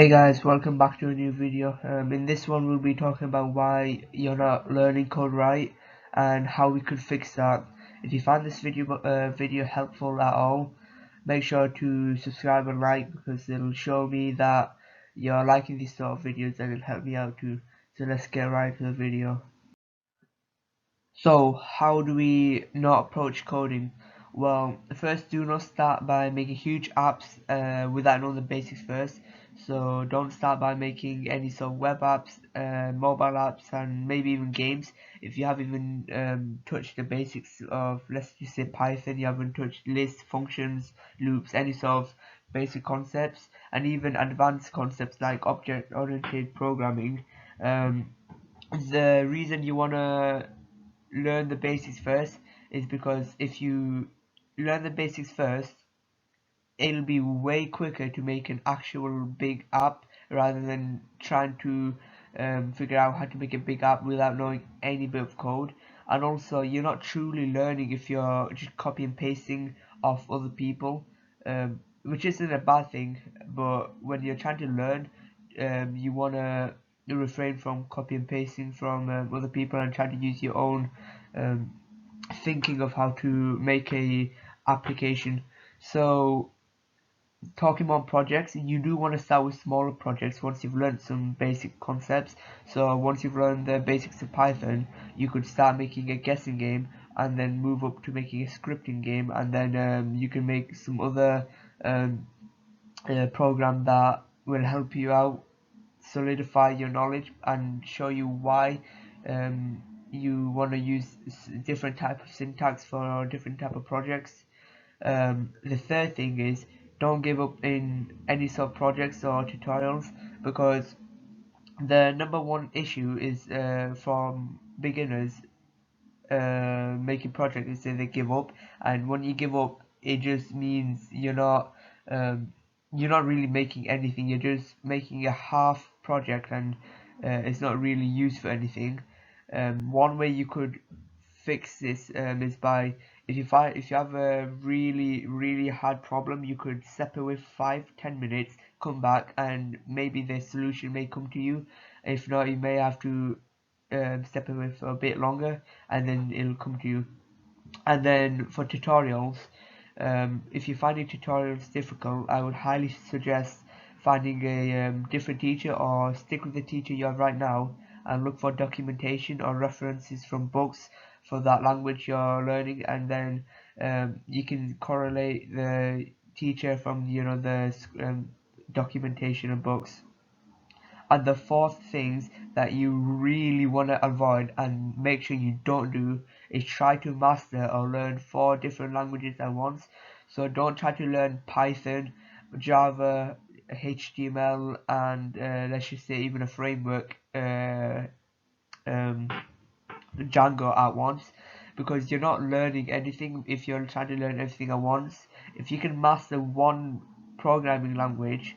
Hey guys, welcome back to a new video. In this one we'll be talking about why you're not learning code right and how we could fix that. If you find this video helpful at all, make sure to subscribe and like because it'll show me that you're liking these sort of videos and it'll help me out too. So let's get right to the video. So how do we not approach coding? Well, first, do not start by making huge apps without knowing the basics first. So don't start by making any sort of web apps, mobile apps, and maybe even games. If you haven't even touched the basics of, let's just say Python, you haven't touched lists, functions, loops, any sort of basic concepts, and even advanced concepts like object-oriented programming. Um, the reason you wanna learn the basics first is because if you learn the basics first, it'll be way quicker to make an actual big app rather than trying to figure out how to make a big app without knowing any bit of code. And also, you're not truly learning if you're just copy and pasting off other people, which isn't a bad thing. But when you're trying to learn, you wanna refrain from copy and pasting from other people and try to use your own um, thinking of how to make a application. So talking about projects, you do want to start with smaller projects once you've learned some basic concepts. So once you've learned the basics of Python, you could start making a guessing game and then move up to making a scripting game, and then you can make some other um, program that will help you out solidify your knowledge and show you why um, you want to use different type of syntax for different type of projects. The third thing is don't give up in any sort of projects or tutorials, because the number one issue is from beginners making projects is that they give up, and when you give up it just means um, you're not really making anything. You're just making a half project, and it's not really used for anything. One way you could fix this is by, if you have a really hard problem, you could step away for 5-10 minutes, come back, and maybe the solution may come to you. If not, you may have to step away for a bit longer and then it'll come to you. And then for tutorials, if you're finding tutorials difficult, I would highly suggest finding a different teacher or stick with the teacher you have right now and look for documentation or references from books for that language you're learning, and then you can correlate the teacher from the documentation and books. And the fourth things that you really want to avoid and make sure you don't do is try to master or learn 4 different languages at once. So don't try to learn Python, Java, HTML, and let's just say even a framework, um, Django at once, because you're not learning anything if you're trying to learn everything at once. If you can master one programming language,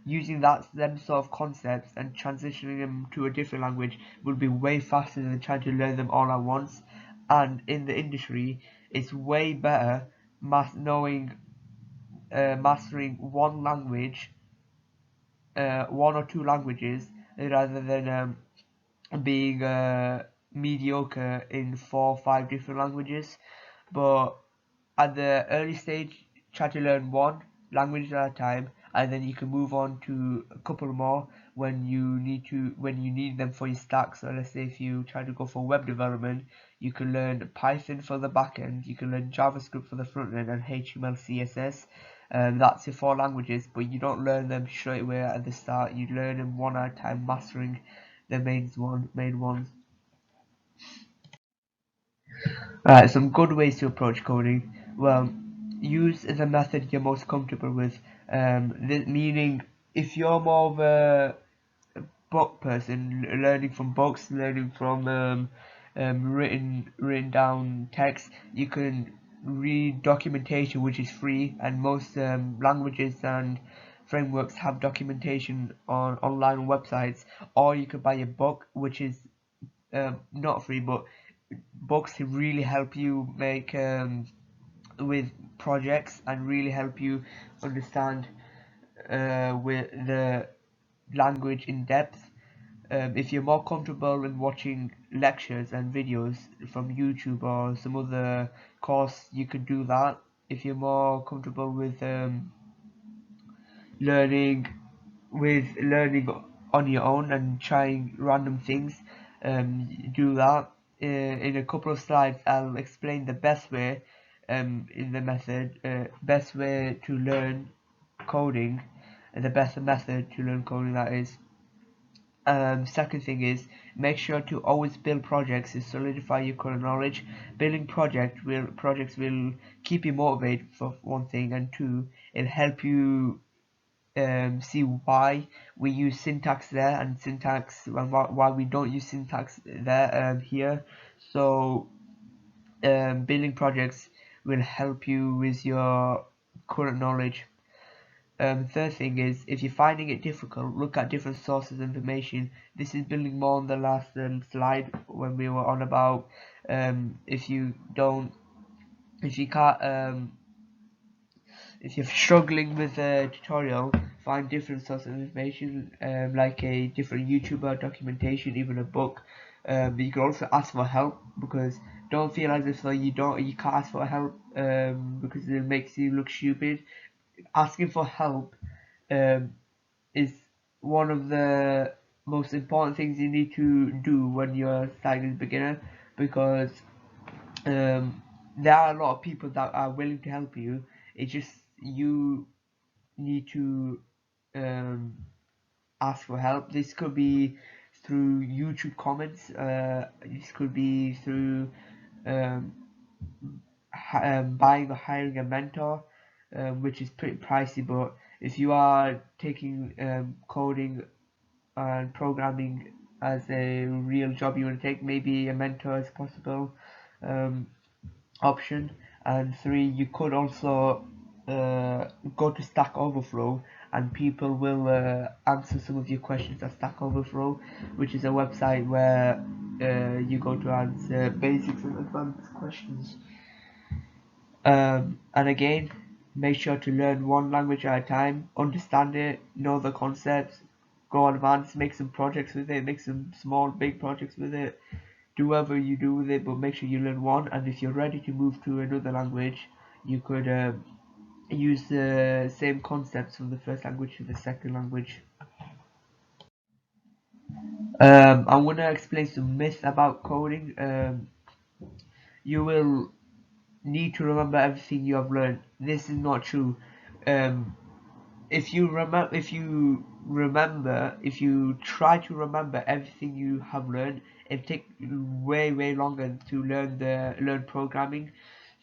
using them sort of concepts and transitioning them to a different language will be way faster than trying to learn them all at once. And in the industry, it's way better mastering one language, 1 or 2 languages, rather than being mediocre in 4 or 5 different languages. But at the early stage, try to learn one language at a time, and then you can move on to a couple more when you need them for your stack. So let's say if you try to go for web development, you can learn Python for the back end, you can learn JavaScript for the front end, and HTML, CSS. That's your 4 languages, but you don't learn them straight away at the start. You learn them one at a time, mastering the main ones. Some good ways to approach coding. Well, use the method you're most comfortable with. Meaning, if you're more of a book person, learning from books, learning from written down text, you can read documentation, which is free, and most languages and frameworks have documentation on online websites. Or you could buy a book, which is not free, but books really help you make with projects and really help you understand with the language in depth. If you're more comfortable in watching lectures and videos from YouTube or some other course, you could do that. If you're more comfortable learning learning on your own and trying random things, do that. In a couple of slides, I'll explain the best way in the method, best way to learn coding, and the best method to learn coding that is. Second thing is, make sure to always build projects to solidify your current knowledge. Building projects will keep you motivated for one thing, and two, it'll help you see why we use syntax there and syntax and why we don't use syntax there here. So building projects will help you with your current knowledge. Third thing is, if you're finding it difficult, look at different sources of information. This is building more on the last slide when we were on about if you don't, if you can't, if you're struggling with a tutorial, find different sources of information, like a different YouTuber, documentation, even a book. But you can also ask for help, because don't feel as if you can't ask for help because it makes you look stupid. Asking for help um, is one of the most important things you need to do when you're starting as a beginner, because um, there are a lot of people that are willing to help you. It's just you need to um, ask for help. This could be through YouTube comments. This could be through um, buying or hiring a mentor, which is pretty pricey. But if you are taking coding and programming as a real job you want to take, maybe a mentor is possible um, option. And three, you could also go to Stack Overflow, and people will answer some of your questions at Stack Overflow, which is a website where you go to answer basics and advanced questions. And again, make sure to learn one language at a time, understand it, know the concepts, go advanced, make some projects with it, make some small, big projects with it, do whatever you do with it, but make sure you learn one. And if you're ready to move to another language, you could use the same concepts from the first language to the second language. I'm gonna explain some myths about coding. You will need to remember everything you have learned. This is not true. Um, if you try to remember everything you have learned, it take way longer to learn programming.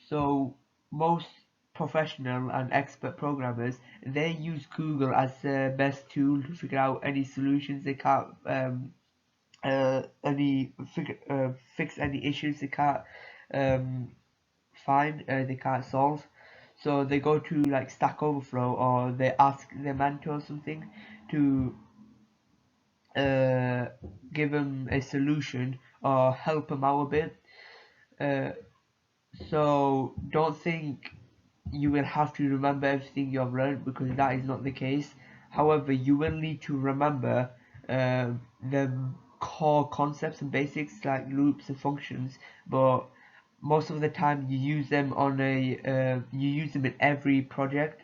So most professional and expert programmers, they use Google as the best tool to figure out any solutions they can't fix any issues they can't um, they can't solve. So they go to like Stack Overflow, or they ask their mentor or something to uh, give them a solution or help them out a bit. Uh, so don't think you will have to remember everything you have learned, because that is not the case. However, you will need to remember the core concepts and basics like loops and functions, but most of the time you use them in every project.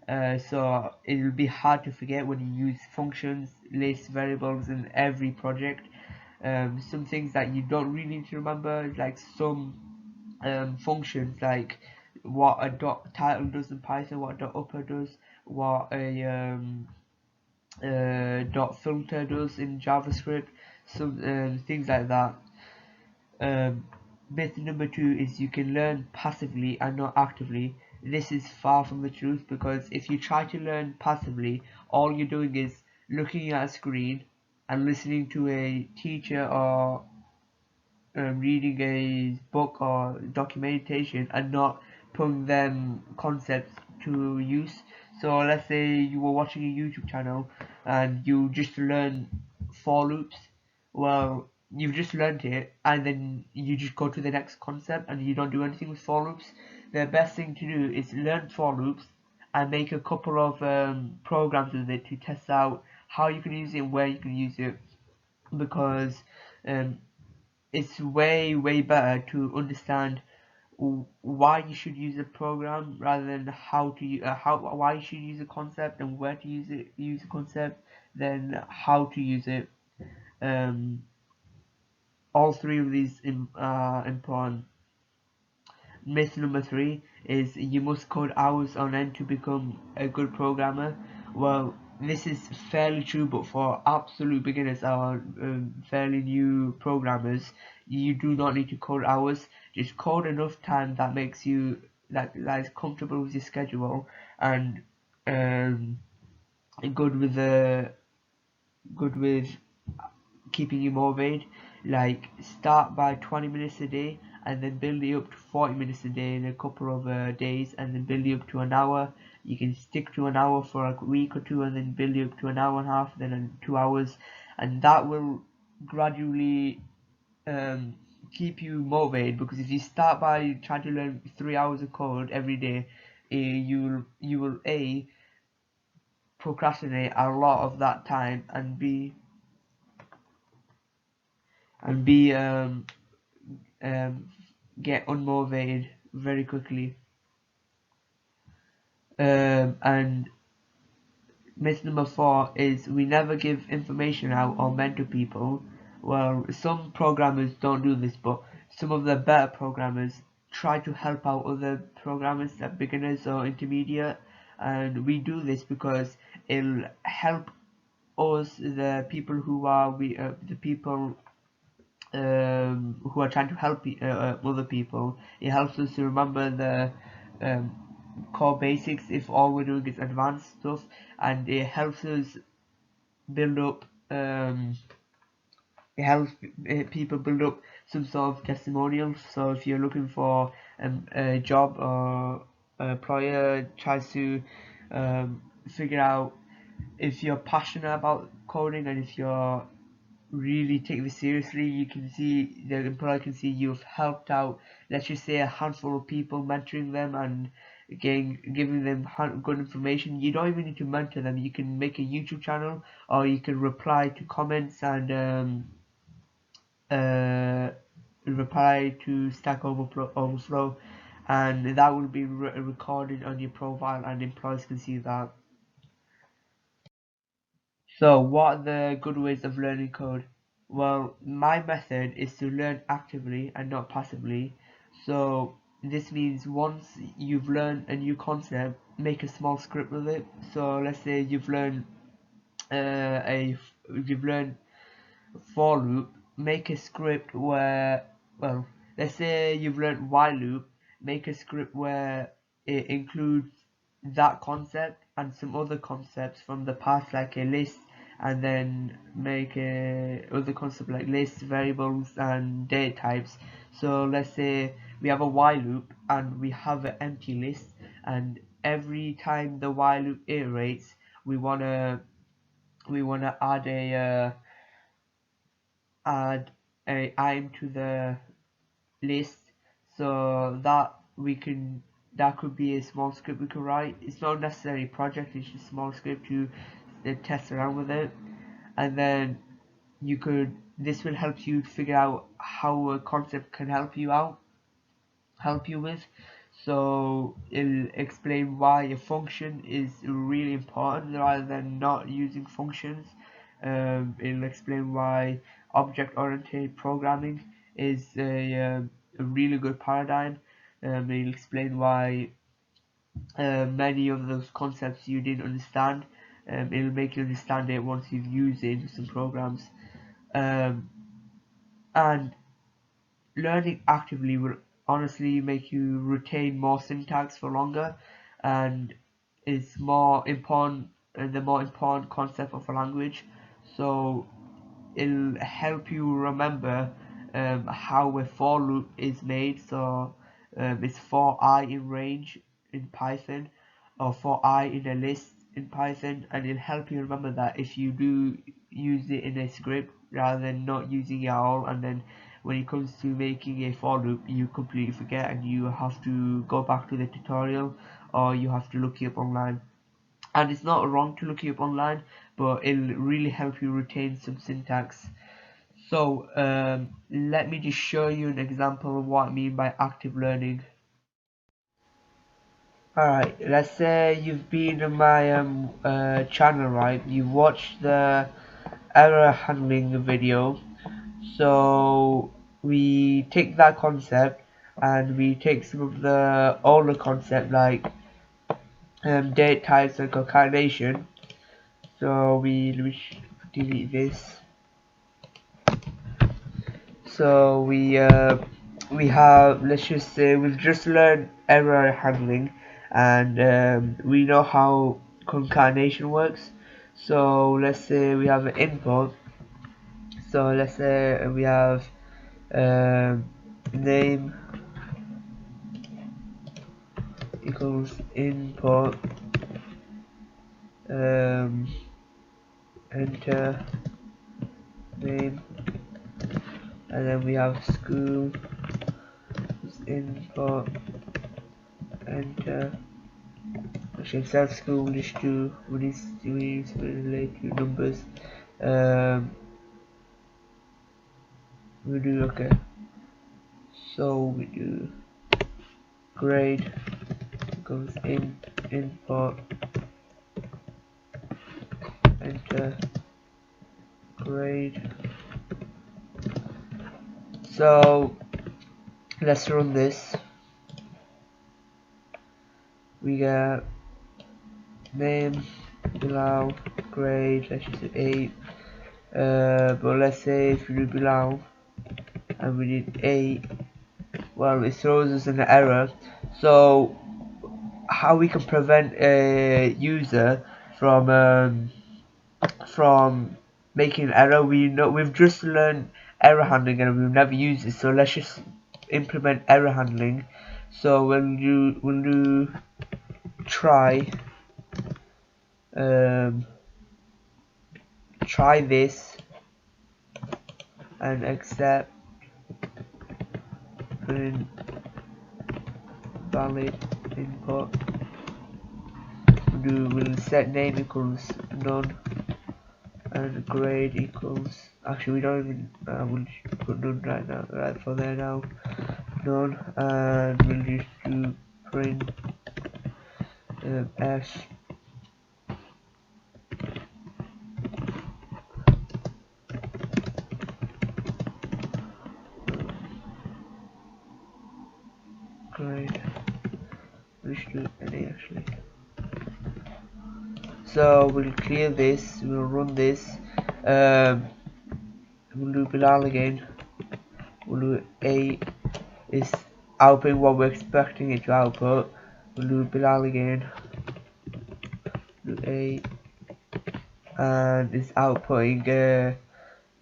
So it'll be hard to forget when you use functions, lists, variables in every project. Some things that you don't really need to remember is like some functions, like what a dot title does in Python, what a dot upper does, what a dot filter does in JavaScript, some things like that. Myth number two is you can learn passively and not actively. This is far from the truth, because if you try to learn passively, all you're doing is looking at a screen and listening to a teacher, or reading a book or documentation, and not putting them concepts to use. So let's say you were watching a YouTube channel and you just learn for loops. Well, you've just learned it, and then you just go to the next concept and you don't do anything with for loops. The best thing to do is learn for loops and make a couple of programs with it to test out how you can use it and where you can use it, because um, it's way better to understand why you should use a program rather than how to how why you should use a concept and where to use a concept than how to use it. um, all three of these are important. Myth number three is you must code hours on end to become a good programmer. Well, this is fairly true, but for absolute beginners or fairly new programmers, you do not need to code hours. Just code enough time that makes you that is comfortable with your schedule and um, good with the good with keeping you motivated. Like start by 20 minutes a day and then build it up to 40 minutes a day in a couple of days, and then build it up to an hour. You can stick to an hour for a week or two and then build it up to an hour and a half, then 2 hours, and that will gradually keep you motivated. Because if you start by trying to learn 3 hours of code every day, you will procrastinate a lot of that time and be um, get unmotivated very quickly. And myth number four is we never give information out or mentor people. Well, some programmers don't do this, but some of the better programmers try to help out other programmers, that beginners or intermediate, and we do this because it'll help us, the people who are the people who are trying to help other people. It helps us to remember the um, core basics if all we're doing is advanced stuff, and it helps us build up. It helps people build up some sort of testimonials. So if you're looking for a job or a employer tries to figure out if you're passionate about coding and if you're really take this seriously, you can see the employer can see you've helped out, let's just say, a handful of people, mentoring them and giving them good information. You don't even need to mentor them. You can make a YouTube channel, or you can reply to comments and uh, reply to Overflow, and that will be recorded on your profile, and employers can see that. So, what are the good ways of learning code? Well, my method is to learn actively and not passively. So, this means once you've learned a new concept, make a small script with it. So, let's say you've learned for loop, make a script where, well, let's say you've learned while loop, make a script where it includes that concept and some other concepts from the past, like a list, and then make a other concept like lists, variables, and data types. So let's say we have a while loop and we have an empty list, and every time the while loop iterates, we wanna add a item to the list, so that could be a small script we could write. It's not necessarily a project, it's just a small script to test around with it. And then this will help you figure out how a concept can help you with. So it'll explain why a function is really important rather than not using functions. It'll explain why object-oriented programming is a really good paradigm. It'll explain why many of those concepts you didn't understand. It'll make you understand it once you've used it in some programs. Um, and learning actively will honestly make you retain more syntax for longer, and is more important, the more important concept of a language. So it'll help you remember how a for loop is made. So it's for I in range in Python, or for I in a list in Python, and it'll help you remember that if you do use it in a script rather than not using it at all, and then when it comes to making a for loop you completely forget and you have to go back to the tutorial or you have to look it up online. And it's not wrong to look it up online, but it'll really help you retain some syntax. So let me just show you an example of what I mean by active learning. Alright, let's say you've been in my channel, right? You've watched the error handling video. So we take that concept and we take some of the older concept like date types and concatenation. So we delete this. So we have, let's just say we've just learned error handling, and we know how concatenation works. So let's say we have an input. So let's say we have name equals input, enter name, and then we have school input, enter. Actually, instead of school, we just do we need to relate to numbers. We do okay. So we do grade goes in input, enter grade. So let's run this. We get name below grade. Let's just do 8. But let's say if we do below and we did 8, well, it throws us an error. So how we can prevent a user from making an error? We've just learned error handling and we've never used it, so let's just implement error handling. So when you try try this and accept valid input, we'll set name equals none and grade equals, actually we don't even we'll just put none right now, right for there now, none, and we'll just do print s grade, we'll just do NA actually. So we'll clear this, we'll run this, we'll do Bilal again, we'll do 8 is outputting what we're expecting it to output, we'll do Bilal again, do 8, and it's outputting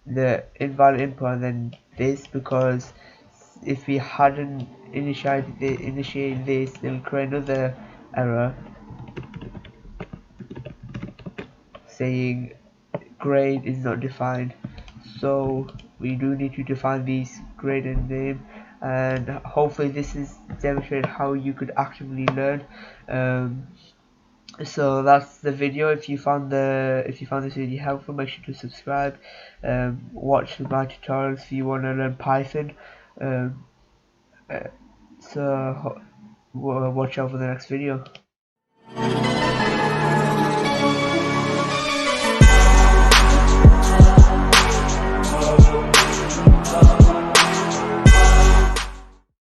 the invalid input and then this, because if we hadn't initiated this, it'll create another error saying grade is not defined. So we do need to define these grade and name, and hopefully this is demonstrated how you could actively learn. So that's the video. If you found this video helpful, make sure to subscribe. Watch my tutorials if you want to learn Python. So watch out for the next video.